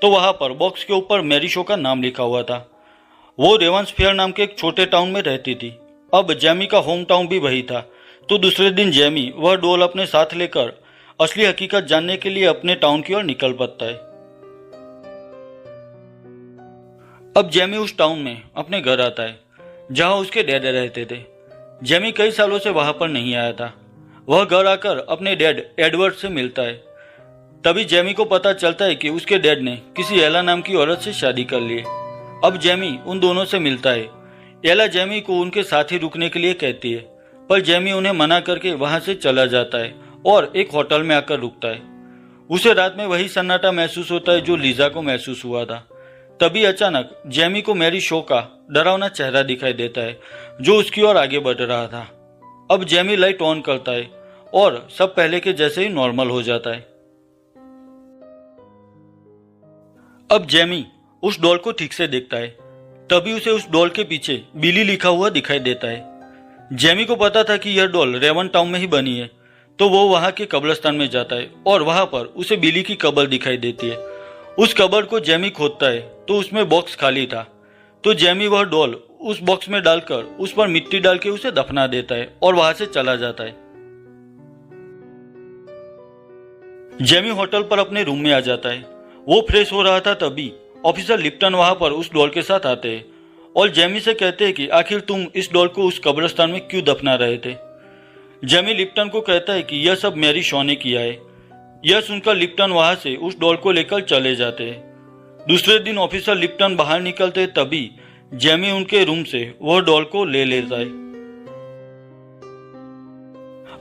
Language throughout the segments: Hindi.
तो वहां पर बॉक्स के ऊपर मैरी शो का नाम लिखा हुआ था। वो रेवंसफेयर नाम के एक छोटे टाउन में रहती थी। अब जेमी का होम टाउन भी वही था। तो दूसरे दिन जेमी वह डॉल अपने साथ लेकर असली हकीकत जानने के लिए अपने टाउन की ओर निकल पड़ता है। अब जेमी उस टाउन में अपने घर आता है जहां उसके डैड रहते थे। जेमी कई सालों से वहां पर नहीं आया था। वह घर आकर अपने डैड एडवर्ड से मिलता है। तभी जेमी को पता चलता है कि उसके डैड ने किसी एला नाम की औरत से शादी कर ली है। अब जेमी उन दोनों से मिलता है। एला जेमी को उनके साथ ही रुकने के लिए कहती है, पर जेमी उन्हें मना करके वहां से चला जाता है और एक होटल में आकर रुकता है। उसे रात में वही सन्नाटा महसूस होता है जो लीजा को महसूस हुआ था। तभी अचानक जेमी को मैरी शो का डरावना चेहरा दिखाई देता है जो उसकी ओर आगे बढ़ रहा था। अब जेमी लाइट ऑन करता है और सब पहले के जैसे ही नॉर्मल हो जाता है। अब जेमी उस डॉल को ठीक से देखता है। तभी उसे उस डॉल के पीछे बिली लिखा हुआ दिखाई देता है। जेमी को पता था कि यह डॉल रेवन टाउन में ही बनी है, तो वो वहां के कब्रिस्तान में जाता है और वहां पर उसे बिली की कब्र दिखाई देती है। उस कब्र को जेमी खोदता है तो उसमें बॉक्स खाली था। तो जेमी वह डॉल उस बॉक्स में डालकर उस पर मिट्टी डाल के उसे दफना देता है और वहां से चला जाता है। जेमी होटल पर अपने रूम में आ जाता है। वो फ्रेश हो रहा था तभी ऑफिसर लिप्टन वहां पर उस डॉल के साथ आते हैं और जेमी से कहते हैं कि आखिर तुम इस डॉल को उस कब्रिस्तान में क्यों दफना रहे थे। जेमी लिप्टन को कहता है कि यह सब मैरी शॉ ने किया है। यह सुनकर लिप्टन वहां से उस डॉल को लेकर चले जाते हैं। दूसरे दिन ऑफिसर लिप्टन बाहर निकलते तभी जेमी उनके रूम से वह डॉल को ले लेता है।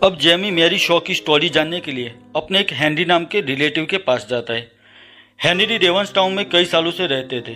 अब जेमी मैरी शॉ की स्टोरी जानने के लिए अपने एक हेनरी नाम के रिलेटिव के पास जाता है। हेनरी रेवंस टाउन में कई सालों से रहते थे।